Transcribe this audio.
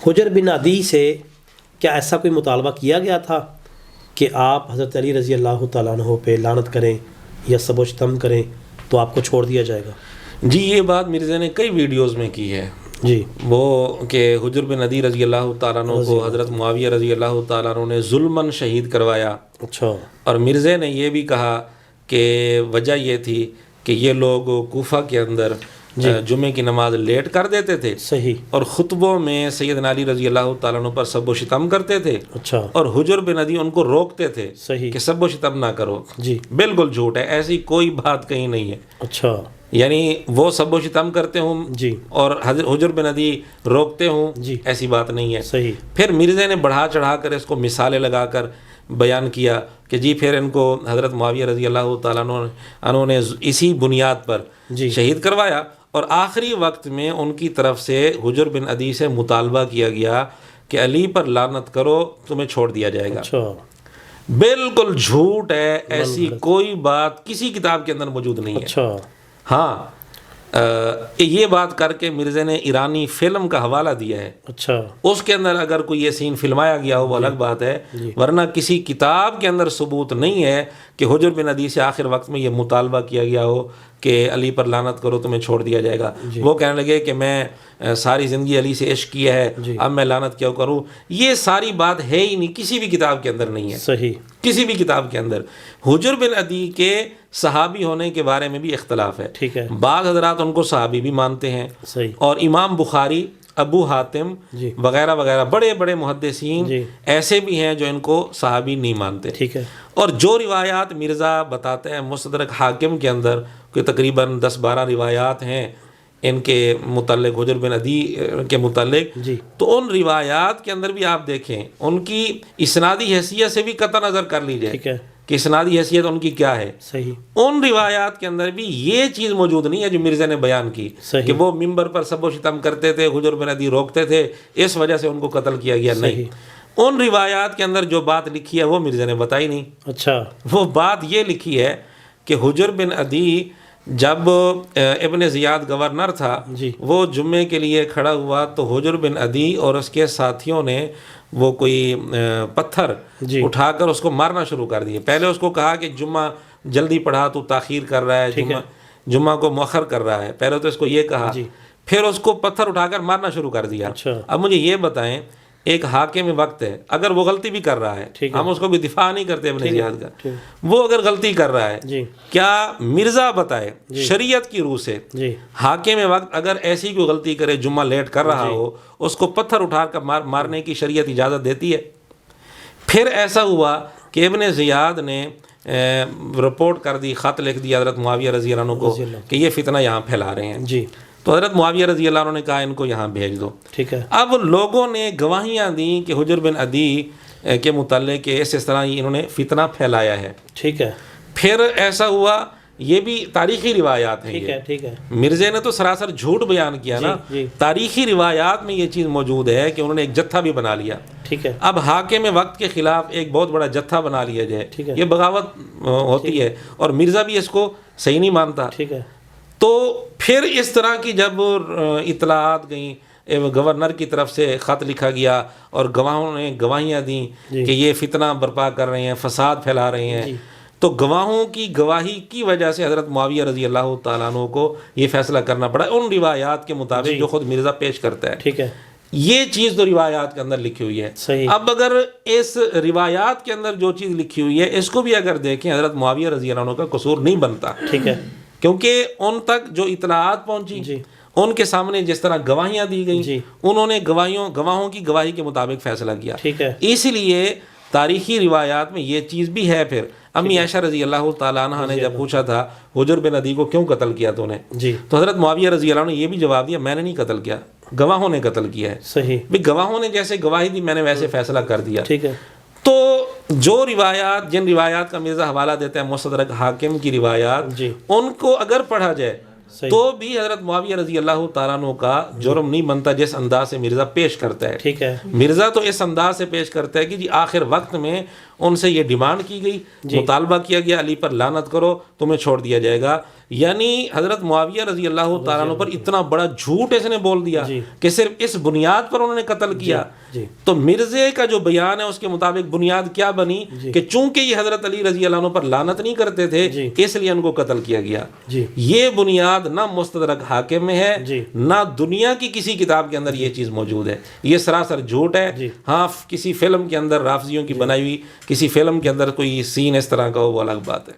حجر بن عدی سے کیا ایسا کوئی مطالبہ کیا گیا تھا کہ آپ حضرت علی رضی اللہ تعالیٰ عنہ پہ لعنت کریں یا سب و شتم کریں تو آپ کو چھوڑ دیا جائے گا؟ جی یہ بات مرزا نے کئی ویڈیوز میں کی ہے جی، وہ کہ حجر بن عدی رضی اللہ تعالیٰ عنہ کو حضرت معاویہ رضی اللہ تعالیٰ عنہ نے ظلماً شہید کروایا. اچھا. اور مرزا نے یہ بھی کہا کہ وجہ یہ تھی کہ یہ لوگ کوفہ کے اندر جمعے کی نماز لیٹ کر دیتے تھے صحیح، اور خطبوں میں سیدنا علی رضی اللہ تعالیٰ عنہ پر سب و شتم کرتے تھے. اچھا، اور حجر بن عدی ان کو روکتے تھے صحیح، کہ سب و شتم نہ کرو. جی، بالکل جھوٹ ہے، ایسی کوئی بات کہیں نہیں ہے. اچھا، یعنی وہ سب و شتم کرتے ہوں جی، اور حجر بن عدی روکتے ہوں، جی، ایسی بات نہیں ہے. صحیح، پھر مرزا نے بڑھا چڑھا کر اس کو مثالیں لگا کر بیان کیا کہ جی پھر ان کو حضرت معاویہ رضی اللہ تعالیٰ عنہ نے اسی بنیاد پر جی، شہید کروایا. اور آخری وقت میں ان کی طرف سے حجر بن عدی سے مطالبہ کیا گیا کہ علی پر لعنت کرو تمہیں چھوڑ دیا جائے گا. اچھا، بالکل جھوٹ ہے، ایسی کوئی بات کسی کتاب کے اندر موجود نہیں ہے. اچھا، ہاں یہ بات کر کے مرزا نے ایرانی فلم کا حوالہ دیا ہے. اچھا، اس کے اندر اگر کوئی یہ سین فلمایا گیا ہو وہ الگ بات ہے، ورنہ کسی کتاب کے اندر ثبوت نہیں ہے کہ حجر بن عدی سے آخر وقت میں یہ مطالبہ کیا گیا ہو کہ علی پر لعنت کرو تمہیں چھوڑ دیا جائے گا. وہ کہنے لگے کہ میں ساری زندگی علی سے عشق کیا ہے، اب میں لعنت کیوں کروں. یہ ساری بات ہے ہی نہیں، کسی بھی کتاب کے اندر نہیں ہے. صحیح، کسی بھی کتاب کے اندر. حجر بن عدی کے صحابی ہونے کے بارے میں بھی اختلاف ہے. ٹھیک ہے، بعض حضرات ان کو صحابی بھی مانتے ہیں، صحیح، اور امام بخاری، ابو حاتم جی، وغیرہ وغیرہ بڑے بڑے محدثین جی، ایسے بھی ہیں جو ان کو صحابی نہیں مانتے. ٹھیک ہے، اور جو روایات مرزا بتاتے ہیں مستدرک حاکم کے اندر کہ تقریباً 10-12 روایات ہیں ان کے متعلق، حجر بن عدی کے متعلق، جی، تو ان روایات کے اندر بھی آپ دیکھیں ان کی اسنادی حیثیت سے بھی قطع نظر کر لیجئے ٹھیک ہے، کہ اسنادی حیثیت ان کی کیا ہے. صحیح، ان روایات کے اندر بھی یہ چیز موجود نہیں ہے جو مرزا نے بیان کی صحیح، کہ وہ ممبر پر سب و شتم کرتے تھے، حجر بن عدی روکتے تھے، اس وجہ سے ان کو قتل کیا گیا. نہیں، ان روایات کے اندر جو بات لکھی ہے وہ مرزا نے بتائی نہیں. اچھا، وہ بات یہ لکھی ہے کہ حجر بن عدی جب ابن زیاد گورنر تھا، جی، وہ جمعے کے لیے کھڑا ہوا تو حجر بن عدی اور اس کے ساتھیوں نے وہ کوئی پتھر جی، اٹھا کر اس کو مارنا شروع کر دیے. پہلے اس کو کہا کہ جمعہ جلدی پڑھا تو تاخیر کر رہا ہے، جمعہ کو مؤخر کر رہا ہے. پہلے تو اس کو یہ کہا، جی، پھر اس کو پتھر اٹھا کر مارنا شروع کر دیا. اچھا، اب مجھے یہ بتائیں، ایک حاکم وقت ہے، اگر وہ غلطی بھی کر رہا ہے، ہم اس کو بھی دفاع نہیں کرتے ابن زیاد کا، وہ اگر غلطی کر رہا ہے، جی، کیا مرزا بتائے شریعت کی روح سے جی، حاکم وقت اگر ایسی کوئی غلطی کرے، جمعہ لیٹ کر رہا ہو، اس کو پتھر اٹھا کر مارنے کی شریعت اجازت دیتی ہے؟ پھر ایسا ہوا کہ ابن زیاد نے رپورٹ کر دی، خط لکھ دیا حضرت معاویہ رضی اللہ عنہ کو کہ یہ فتنہ یہاں پھیلا رہے ہیں. جی، تو حضرت معاویہ رضی اللہ عنہ نے کہا ان کو یہاں بھیج دو. ٹھیک ہے، اب لوگوں نے گواہیاں دیں کہ حجر بن عدی کے متعلق کہ اس طرح انہوں نے فتنہ پھیلایا ہے. ٹھیک ہے، پھر ایسا ہوا، یہ بھی تاریخی روایات ہیں. ٹھیک ہے، ٹھیک ہے، مرزا نے تو سراسر جھوٹ بیان کیا نا. جی، تاریخی روایات میں یہ چیز موجود ہے کہ انہوں نے ایک جتھا بھی بنا لیا. ٹھیک ہے، اب حاکم وقت کے خلاف ایک بہت بڑا جتھا بنا لیا جائے، یہ بغاوت ہوتی ہے، اور مرزا بھی اس کو صحیح نہیں مانتا. ٹھیک ہے، تو پھر اس طرح کی جب اطلاعات گئیں، گورنر کی طرف سے خط لکھا گیا اور گواہوں نے گواہیاں دیں کہ یہ فتنہ برپا کر رہے ہیں، فساد پھیلا رہے ہیں، تو گواہوں کی گواہی کی وجہ سے حضرت معاویہ رضی اللہ تعالیٰ عنہ کو یہ فیصلہ کرنا پڑا ان روایات کے مطابق جو خود مرزا پیش کرتا ہے. ٹھیک ہے، یہ چیز تو روایات کے اندر لکھی ہوئی ہے. صحیح. اب اگر اس روایات کے اندر جو چیز لکھی ہوئی ہے اس کو بھی اگر دیکھیں، حضرت معاویہ رضی اللہ عنہ کا قصور نہیں بنتا. ٹھیک ہے، کیونکہ ان تک جو اطلاعات پہنچی، ان کے سامنے جس طرح گواہیاں دی گئیں، انہوں نے گواہوں کی گواہی کے مطابق فیصلہ کیا. ٹھیک ہے، اس لیے تاریخی روایات میں یہ چیز بھی ہے. پھر امی عائشہ رضی اللہ تعالیٰ عنہ نے جب پوچھا تھا حجر بن عدی کو کیوں قتل کیا تو نے، تو حضرت معاویہ رضی اللہ عنہ نے یہ بھی جواب دیا، میں نے نہیں قتل کیا، گواہوں نے قتل کیا ہے. صحیح، بھی گواہوں نے جیسے گواہی دی میں نے ویسے فیصلہ کر دیا. ٹھیک ہے. تو جو روایات، جن روایات کا مرزا حوالہ دیتا ہے مستدرک حاکم کی روایات، ان کو اگر پڑھا جائے تو بھی حضرت معاویہ رضی اللہ تعالیٰ عنہ کا جرم نہیں بنتا جس انداز سے مرزا پیش کرتا ہے. ٹھیک ہے. مرزا تو اس انداز سے پیش کرتا ہے کہ جی آخر وقت میں ان سے یہ ڈیمانڈ کی گئی، مطالبہ کیا گیا علی پر لعنت کرو تمہیں چھوڑ دیا جائے گا، یعنی حضرت معاویہ رضی اللہ تعالیٰ عنہ پر اتنا بڑا جھوٹ اس نے بول دیا کہ صرف اس بنیاد پر انہوں نے قتل کیا. تو مرزے کا جو بیان ہے اس کے مطابق بنیاد کیا بنی کہ چونکہ یہ حضرت علی رضی اللہ عنہ پر لعنت نہیں کرتے تھے اس لیے ان کو قتل کیا گیا. یہ بنیاد نہ مستدرک حاکم میں ہے نہ دنیا کی کسی کتاب کے اندر یہ چیز موجود ہے. یہ سراسر جھوٹ ہے. ہاں کسی فلم کے اندر رافضیوں کی بنائی ہوئی کسی فلم کے اندر کوئی سین اس طرح کا ہو وہ الگ بات ہے.